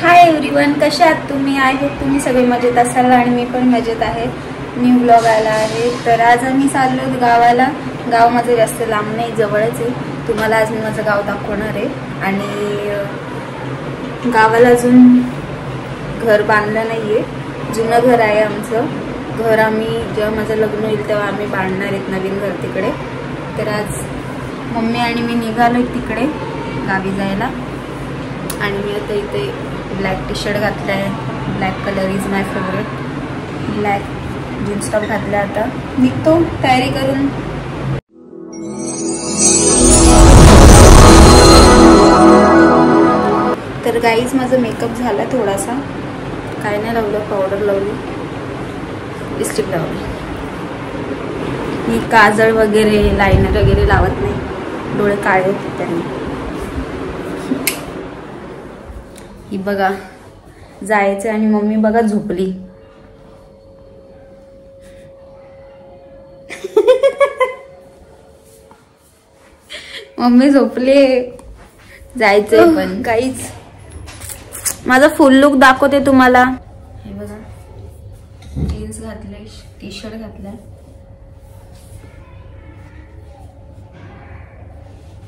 Hi everyone, कसे आहात तुम्ही? आय होप तुम्ही सगळे मजेत असाल आणि मी पण मजेत आहे. न्यू ब्लॉग आला आहे. तर आज आम्ही चाललो गावाला. गाव माझं जास्त लांब नाही, जवळच आहे. तुम्हाला आज मी माझं गाव दाखवणार आहे. आणि गावाला अजून घर बांधलं नाहीये, जुनं घर आहे आमचं. घर आम्ही जेव्हा माझं लग्न होईल तेव्हा आम्ही बांधणार आहेत नवीन घर तिकडे. तर आज मम्मी आणि मी निघालो तिकडे गावी जायला. आणि मी आता इथे ब्लॅक टी शर्ट घातला आहे. Black colour is my favourite. Black jeans top घातला. आता निघतो तयारी करून. तर गाईज माझा मेकअप झाला थोडासा. काय नाही लावलं, पावडर लावली, लिपस्टिक लावली. मी काजळ वगैरे लायनर वगैरे लावत नाही, डोळे काळे होते त्यांनी. ही बघा जायचं आणि मम्मी बघा झोपली. मम्मी झोपली, जायचंय. पण काहीच माझा फुल लुक दाखवते तुम्हाला. हे बघा जीन्स घातले, टी शर्ट घातलाय.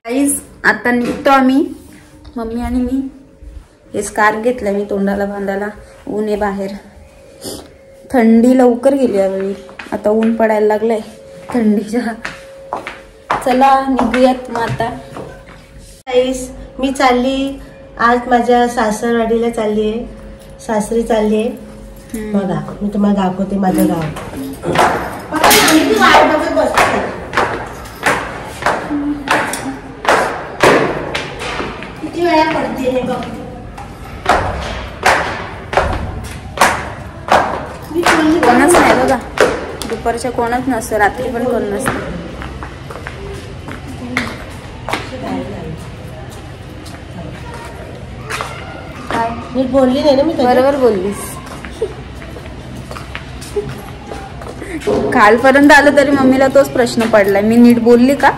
काहीच आता निघतो आम्ही, मम्मी आणि मी. हे स्कार्फ घेतलं मी तोंडाला बांधायला. ऊन आहे बाहेर, थंडी लवकर गेली यावेळी. आता ऊन पडायला लागलंय थंडीच्या. चला निघूयात मग आता. मी चालली आज माझ्या सासरवाडीला चालली आहे, सासरी चालली आहे. बघा मी तुम्हाला दाखवते माझं गाव. किती वेळा पडते हे बघ. कोणच नाही बघा, दुपारच्या कोणच नसतं, रात्री पण कोण नसतं. काय मी बोलली नाही ना? मी बरोबर बोललीस. कालपर्यंत आलं तरी मम्मीला तोच प्रश्न पडलाय, मी नीट बोलली का?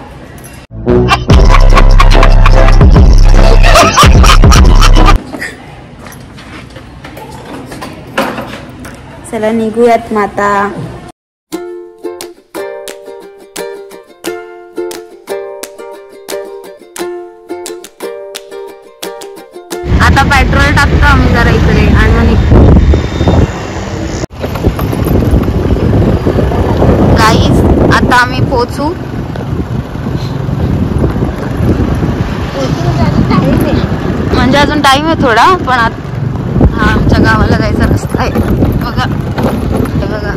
चला निघूयात माता. आता पेट्रोल टाकतो आम्ही जरा इकडे आणि मग निघतो. गाईज आता आम्ही पोहोचू. म्हणजे अजून टाइम आहे थोडा, पण हा आमच्या गावाला जायचा रस्ता आहे. बघा हे बघा,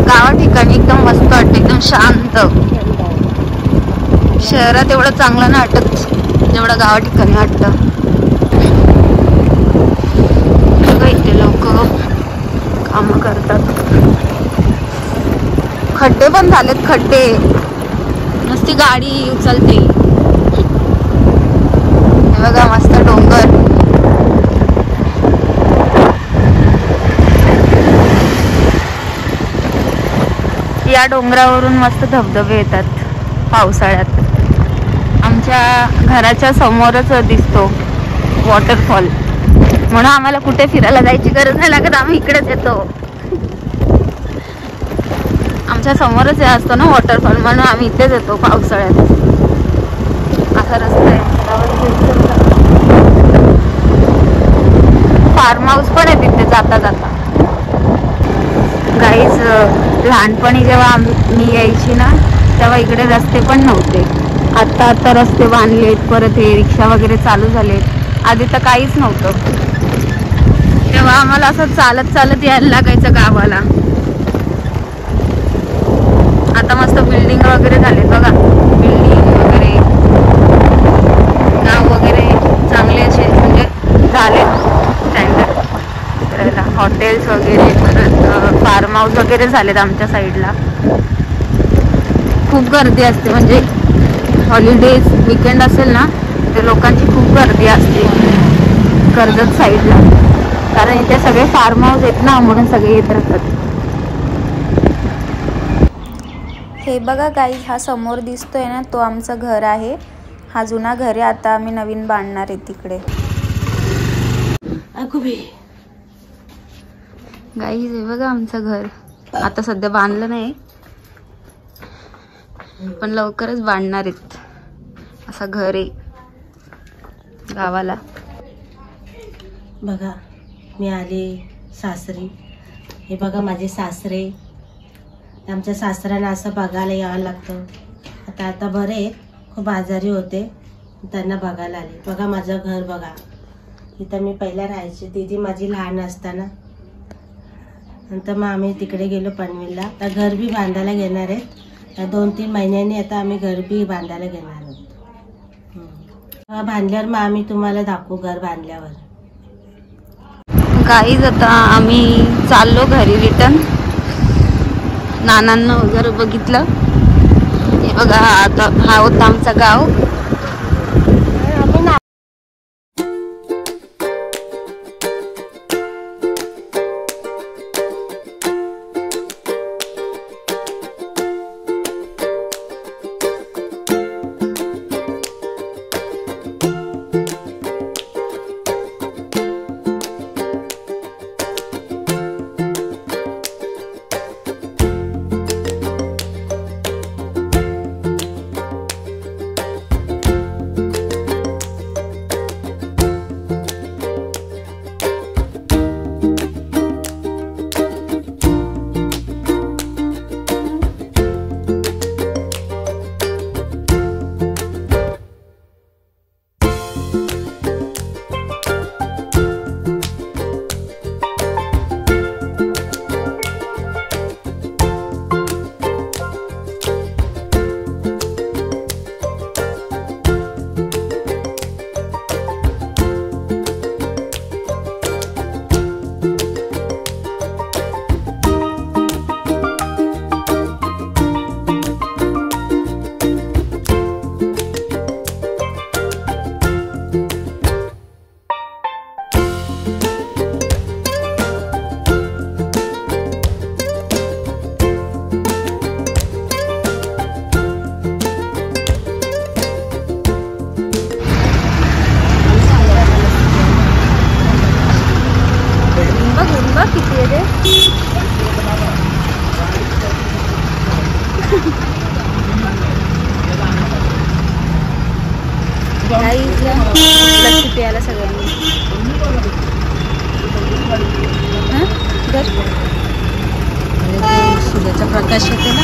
गावा ठिकाणी एकदम मस्त वाटतं, एकदम शांत. शहरात एवढं चांगलं नाही वाटत जेवढं गावा ठिकाणी वाटतं. बघा इथे लोक काम करतात. खड्डे पण झालेत, खड्डे नुसती गाडी उचलते. हे बघा मस्त डोंगर. या डोंगरावरून मस्त धबधबे येतात पावसाळ्यात. आमच्या घराच्या समोरच दिसतो वॉटरफॉल, म्हणून आम्हाला कुठे फिरायला जायची गरज नाही लागत, आम्ही इकडेच येतो. आमच्या समोरच असतो ना वॉटरफॉल, म्हणून आम्ही इथेच येतो पावसाळ्यात. असा रस्ता आहे. फार्म हाऊस पण आहे तिथे जाता जाता. गाईज लहानपणी जेव्हा मी यायची ना तेव्हा इकडे रस्ते पण नव्हते. आता रस्ते बांधलेत, परत हे रिक्षा वगैरे चालू झालेत. आधी तर काहीच नव्हतं. तेव्हा आम्हाला असं चालत चालत यायला लागायचं गावाला. आता मस्त बिल्डिंग वगैरे झालेत बघा. बिल्डिंग वगैरे, गाव वगैरे चांगले असे म्हणजे झालेत स्टँडर्ड. हॉटेल्स वगैरे, परत फार्म हाऊस वगैरे झालेत आमच्या साईडला. खूप गर्दी असते, म्हणजे हॉलिडेज वीकेंड असेल ना ते लोकांची खूप गर्दी असते कर्जत साईडला. कारण इथे सगळे फार्म हाऊस आहेत ना, म्हणून सगळे येत राहतात. हे बघा गाईज, हा समोर दिसतोय ना तो आमचं घर आहे. हा जुना घर आहे, आता आम्ही नवीन बांधणार आहे तिकडे. अगो बे गाईज हे बघा आमचं घर. आता सध्या बांधलं नाही पण लवकरच बांधणार आहेत. असं घर आहे गावाला. बघा मी आले सासरी. हे बघा माझे सासरे. आमच्या सासऱ्यांना असं बघायला यावं लागतं. आता बरे आहेत, खूप आजारी होते, त्यांना बघायला आले. बघा माझं घर बघा. इथं मी पहिला राहायचे. दीदी माझी लहान असताना. नंतर मग आम्ही तिकडे गेलो पनवेलला. आता घर बी बांधायला घेणार आहेत. 2-3 महिन्यांनी आता आम्ही घर बी बांधायला घेणार आहोत. बांधल्यावर मग आम्ही तुम्हाला दाखवू घर बांधल्यावर. गाईज आता आम्ही चाललो घरी रिटर्न. नानांना वगैरे बघितलं. हे बघा आता हा होता आमचा गाव. लस्सी प्यायला सगळ्यांनी. सूर्याचा प्रकाश येते ना.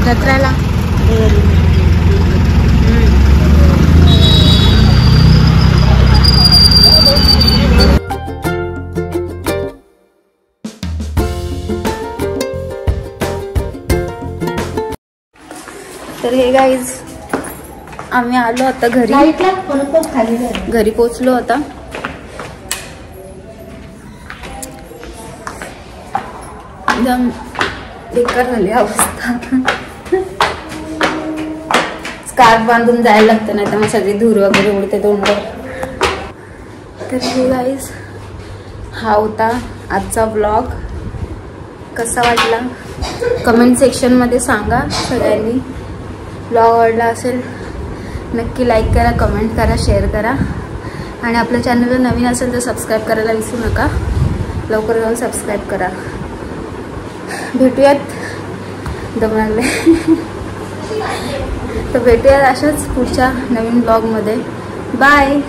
जत्राला तर हे गाईज आम्ही आलो आता घरी. घरी पोचलो आता. एकदम बेकार झाली अवस्था. स्कार्फ बांधून जायला लागतं, नाही तर मग सगळी धूर वगैरे उडते तोंडावर. तर हे गाईज हा होता आजचा ब्लॉग. कसा वाटला कमेंट सेक्शनमध्ये सांगा सगळ्यांनी. ब्लॉग आवडला असेल नक्की लाईक करा, कमेंट करा, शेअर करा. आणि आपल्या चॅनलला नवीन असेल तर सबस्क्राईब करायला विसरू नका. लवकर जाऊन सबस्क्राईब करा. भेटूयात दमले तर भेटूयात अशाच पुढच्या नवीन ब्लॉगमध्ये. बाय.